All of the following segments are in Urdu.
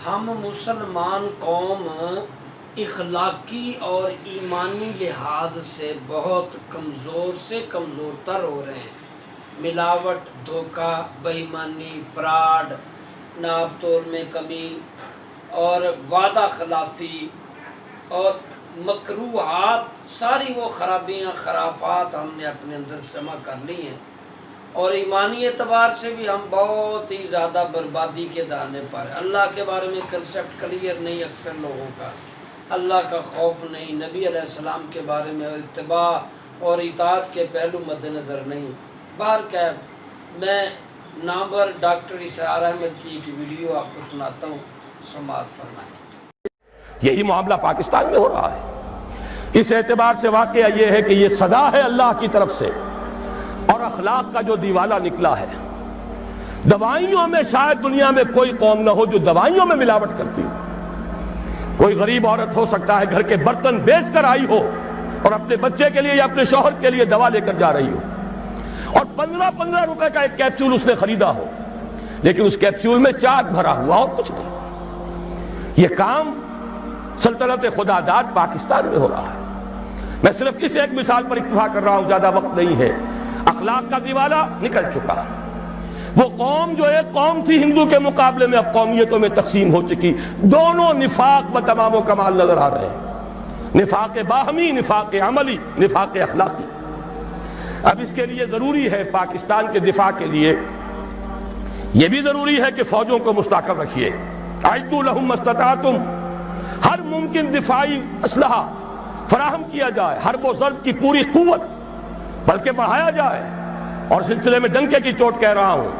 ہم مسلمان قوم اخلاقی اور ایمانی لحاظ سے بہت کمزور سے کمزور تر ہو رہے ہیں۔ ملاوٹ، دھوکہ، بے ایمانی، فراڈ، ناپ تول میں کمی اور وعدہ خلافی اور مکروہات، ساری وہ خرابیاں خرافات ہم نے اپنے اندر جمع کر لی ہیں، اور ایمانی اعتبار سے بھی ہم بہت ہی زیادہ بربادی کے دانے پر ہیں۔ اللہ کے بارے میں کنسیپٹ کلیئر نہیں اکثر لوگوں کا، اللہ کا خوف نہیں، نبی علیہ السلام کے بارے میں اتباع اور اطاعت کے پہلو مد نظر نہیں۔ بہرکیف میں نامور ڈاکٹر اسرار احمد کی ایک ویڈیو آپ کو سناتا ہوں، سماعت فرمائیں۔ یہی معاملہ پاکستان میں ہو رہا ہے۔ اس اعتبار سے واقعہ یہ ہے کہ یہ سزا ہے اللہ کی طرف سے، اور اخلاق کا جو دیوالہ نکلا ہے۔ دوائیوں میں شاید دنیا میں کوئی قوم نہ ہو جو دوائیوں میں ملاوٹ کرتی ہو۔ کوئی غریب عورت ہو سکتا ہے گھر کے برتن بیچ کر آئی ہو اور اپنے بچے کے لیے یا اپنے شوہر کے لیے دوا لے کر جا رہی ہو، اور 15 روپے کا ایک کیپسول اس نے خریدا ہو، لیکن اس کیپسول میں چاک بھرا ہوا اور کچھ نہیں۔ یہ کام سلطنت خدا داد پاکستان میں ہو رہا ہے۔ میں صرف اس ایک مثال پر اکتفا کر رہا ہوں، زیادہ وقت نہیں ہے۔ اخلاق کا دیوالہ نکل چکا۔ وہ قوم جو ایک قوم تھی ہندو کے مقابلے میں اب قومیتوں میں تقسیم ہو چکی، دونوں نفاق بتمام و کمال نظر آ رہے ہیں، نفاق باہمی، نفاق عملی، نفاق اخلاقی۔ اب اس کے لیے ضروری ہے، پاکستان کے دفاع کے لیے یہ بھی ضروری ہے کہ فوجوں کو مستحکم رکھیے۔ اعدوا لهم ما استطعتم، ہر ممکن دفاعی اسلحہ فراہم کیا جائے، حرب و ضرب کی پوری قوت بلکہ بڑھایا جائے۔ اور سلسلے میں ڈنکے کی چوٹ کہہ رہا ہوں،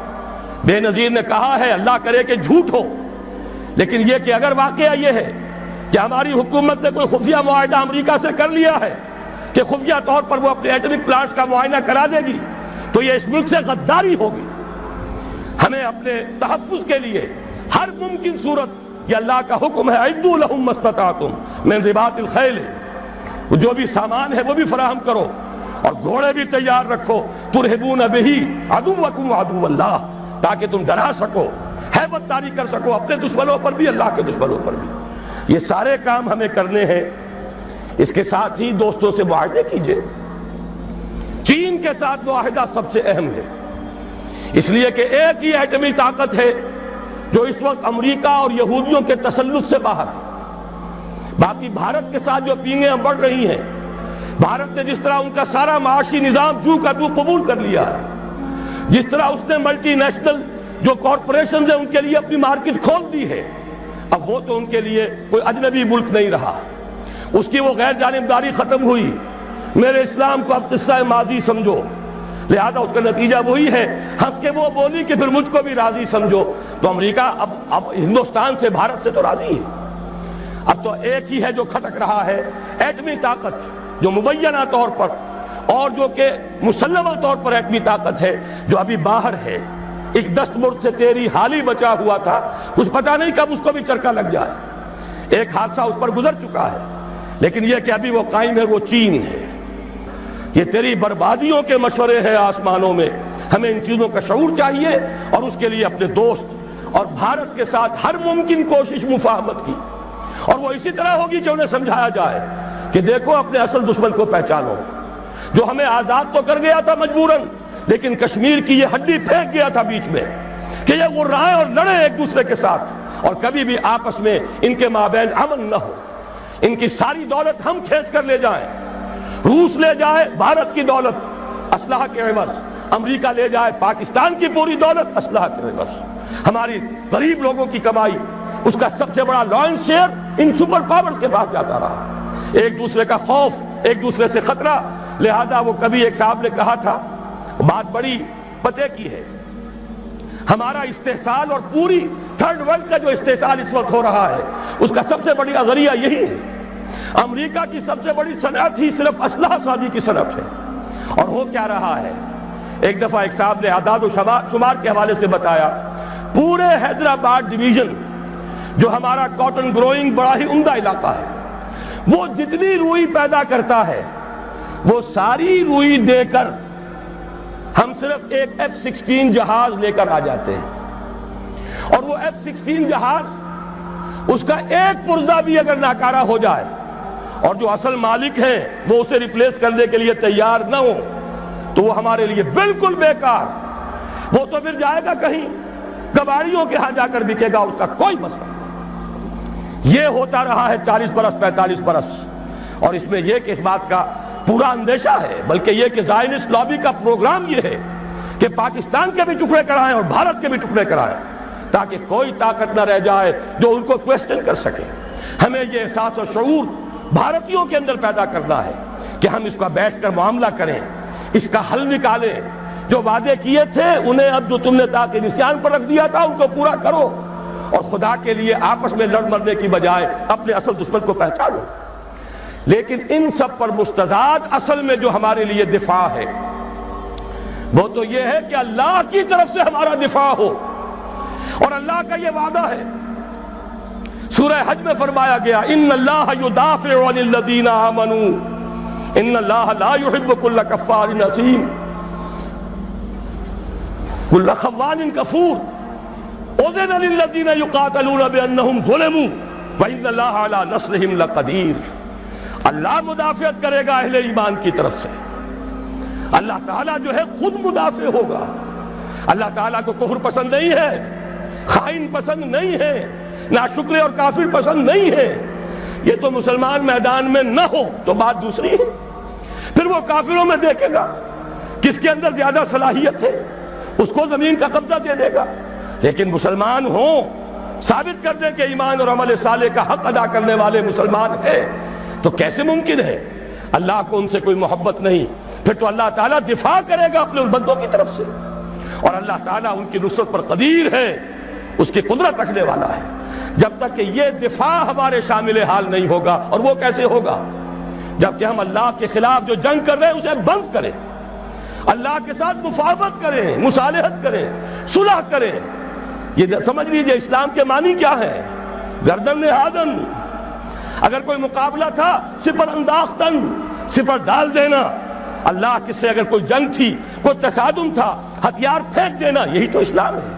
بے نظیر نے کہا ہے، اللہ کرے کہ جھوٹ ہو، لیکن یہ کہ اگر واقعہ یہ ہے کہ ہماری حکومت نے کوئی خفیہ معاہدہ امریکہ سے کر لیا ہے کہ خفیہ طور پر وہ اپنے ایٹمک پلانٹس کا معائنہ کرا دے گی، تو یہ اس ملک سے غداری ہوگی۔ ہمیں اپنے تحفظ کے لیے ہر ممکن صورت، یہ اللہ کا حکم ہے، اعدوا لهم ما استطعتم من رباط الخیل، جو بھی سامان ہے وہ بھی فراہم کرو، اور گھوڑے بھی تیار رکھو، ترہبون بہ عدوکم وعدو اللہ، تاکہ تم ڈرا سکو، ہیبت طاری کر سکو اپنے دشمنوں پر بھی، اللہ کے دشمنوں پر بھی۔ یہ سارے کام ہمیں کرنے ہیں۔ اس کے ساتھ ہی دوستوں سے معاہدے کیجئے۔ چین کے ساتھ معاہدہ سب سے اہم ہے، اس لیے کہ ایک ہی ایٹمی طاقت ہے جو اس وقت امریکہ اور یہودیوں کے تسلط سے باہر ہے۔ باقی بھارت کے ساتھ جو پینگیں بڑھ رہی ہیں، بھارت نے جس طرح ان کا سارا معاشی نظام جو کا تو قبول کر لیا ہے، جس طرح اس نے ملٹی نیشنل جو کارپوریشنز ہیں ان کے لیے اپنی مارکیٹ کھول دی ہے، اب وہ تو ان کے لیے کوئی اجنبی ملک نہیں رہا، اس کی وہ غیر جانبداری ختم ہوئی۔ میرے اسلام کو اب قصہ ماضی سمجھو، لہذا اس کا نتیجہ وہی ہے، ہنس کے وہ بولی کہ پھر مجھ کو بھی راضی سمجھو۔ تو امریکہ اب ہندوستان سے، بھارت سے تو راضی ہے۔ اب تو ایک ہی ہے جو کھٹک رہا ہے، ایٹمی طاقت، جو مبینہ طور پر اور جو کہ مسلمہ طور پر ایٹمی طاقت ہے، جو ابھی باہر ہے۔ ایک دستمرد سے تیری حالی بچا ہوا تھا، کچھ پتہ نہیں کب اس کو بھی چرکا لگ جائے۔ ایک حادثہ اس پر گزر چکا ہے، لیکن یہ کہ ابھی وہ قائم ہے، وہ چین ہے۔ یہ تیری بربادیوں کے مشورے ہیں آسمانوں میں، ہمیں ان چیزوں کا شعور چاہیے، اور اس کے لیے اپنے دوست اور بھارت کے ساتھ ہر ممکن کوشش مفاہمت کی، اور وہ اسی طرح ہوگی کہ انہیں سمجھایا جائے کہ دیکھو اپنے اصل دشمن کو پہچانو، جو ہمیں آزاد تو کر گیا تھا مجبوراً، لیکن کشمیر کی یہ ہڈی پھینک گیا تھا بیچ میں کہ یہ غرائیں اور لڑے ایک دوسرے کے ساتھ، اور کبھی بھی آپس میں ان کے مابین امن نہ ہو۔ ان کی ساری دولت ہم کھینچ کر لے جائیں، روس لے جائے بھارت کی دولت اسلحہ کے عوض، امریکہ لے جائے پاکستان کی پوری دولت اسلحہ کے عوض، ہماری غریب لوگوں کی کمائی، اس کا سب سے بڑا لائنس شیئر ان سپر پاورز کے پاس جاتا رہا۔ ایک دوسرے کا خوف، ایک دوسرے سے خطرہ، لہذا وہ کبھی ایک صاحب نے کہا تھا، بات بڑی پتے کی ہے، ہمارا استحصال اور پوری تھرڈ ورلڈ کا جو استحصال اس وقت ہو رہا ہے، اس کا سب سے بڑی ذریعہ یہی ہے۔ امریکہ کی سب سے بڑی صنعت ہی صرف اسلحہ سازی کی صنعت ہے، اور ہو کیا رہا ہے۔ ایک دفعہ ایک صاحب نے اعداد و شمار کے حوالے سے بتایا، پورے حیدرآباد ڈویژن جو ہمارا کاٹن گروئنگ بڑا ہی عمدہ علاقہ ہے، وہ جتنی روئی پیدا کرتا ہے، وہ ساری روئی دے کر ہم صرف ایک F-16 جہاز لے کر آ جاتے ہیں، اور وہ F-16 جہاز اس کا ایک پرزہ بھی اگر ناکارہ ہو جائے اور جو اصل مالک ہیں وہ اسے ریپلیس کرنے کے لیے تیار نہ ہو تو وہ ہمارے لیے بالکل بیکار، وہ تو پھر جائے گا کہیں کباڑیوں کے ہاں جا کر بکے گا، اس کا کوئی مصرف نہیں۔ یہ ہوتا رہا ہے 40 برس 45 برس، اور اس میں یہ کہ اس بات کا پورا اندیشہ ہے، بلکہ یہ کہ زائنسٹ لابی کا پروگرام یہ ہے کہ پاکستان کے بھی ٹکڑے کرائیں اور بھارت کے بھی ٹکڑے کرائیں، تاکہ کوئی طاقت نہ رہ جائے جو ان کو کویسچن کر سکے۔ ہمیں یہ احساس و شعور بھارتیوں کے اندر پیدا کرنا ہے کہ ہم اس کا بیٹھ کر معاملہ کریں، اس کا حل نکالیں، جو وعدے کیے تھے انہیں اب جو تم نے تاکہ نسیان پر رکھ دیا تھا ان کو پورا کرو، اور خدا کے لیے آپس میں لڑ مرنے کی بجائے اپنے اصل دشمن کو پہچانو۔ لیکن ان سب پر مستضاد اصل میں جو ہمارے لیے دفاع ہے وہ تو یہ ہے کہ اللہ کی طرف سے ہمارا دفاع ہو، اور اللہ کا یہ وعدہ ہے، سورہ حج میں فرمایا گیا ان اللہ یدافع عن الذین آمنوا ان اللہ لا يحب كل کفار اثیم كل خوان کفور اذن للذین یقاتلون بانہم ظلموا وان اللہ علی نصرہم لقدیر۔ اللہ مدافعت کرے گا اہل ایمان کی طرف سے، اللہ تعالیٰ جو ہے خود مدافع ہوگا۔ اللہ تعالیٰ کو کفر پسند نہیں ہے، خائن پسند نہیں ہے، ناشکر اور کافر پسند نہیں ہے۔ یہ تو مسلمان میدان میں نہ ہو تو بات دوسری ہے، پھر وہ کافروں میں دیکھے گا کس کے اندر زیادہ صلاحیت ہے، اس کو زمین کا قبضہ دے دے گا۔ لیکن مسلمان ہوں، ثابت کر دیں کہ ایمان اور عمل صالح کا حق ادا کرنے والے مسلمان ہیں، تو کیسے ممکن ہے اللہ کو ان سے کوئی محبت نہیں؟ پھر تو اللہ تعالیٰ دفاع کرے گا اپنے ان بندوں کی طرف سے، اور اللہ تعالیٰ ان کی نصرت پر قدیر ہے، اس کی قدرت رکھنے والا ہے۔ جب تک کہ یہ دفاع ہمارے شامل حال نہیں ہوگا، اور وہ کیسے ہوگا؟ جبکہ ہم اللہ کے خلاف جو جنگ کر رہے ہیں اسے بند کریں، اللہ کے ساتھ مفاہمت کریں، مصالحت کریں، صلح کریں۔ یہ سمجھ لیجئے اسلام کے معنی کیا ہے؟ گردن نہادن، اگر کوئی مقابلہ تھا سپر انداختن، سپر ڈال دینا۔ اللہ کے سے اگر کوئی جنگ تھی، کوئی تصادم تھا، ہتھیار پھینک دینا، یہی تو اسلام ہے۔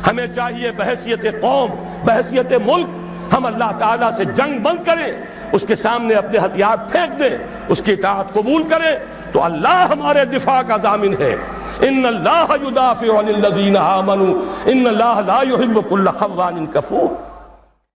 ہمیں چاہیے بحیثیت قوم، بحیثیت ملک، ہم اللہ تعالیٰ سے جنگ بند کریں، اس کے سامنے اپنے ہتھیار پھینک دیں، اس کی اطاعت قبول کریں، تو اللہ ہمارے دفاع کا ضامن ہے۔ ان اللہ یدافع عن الذین آمنوا ان اللہ لا يحب كل خوان کفور۔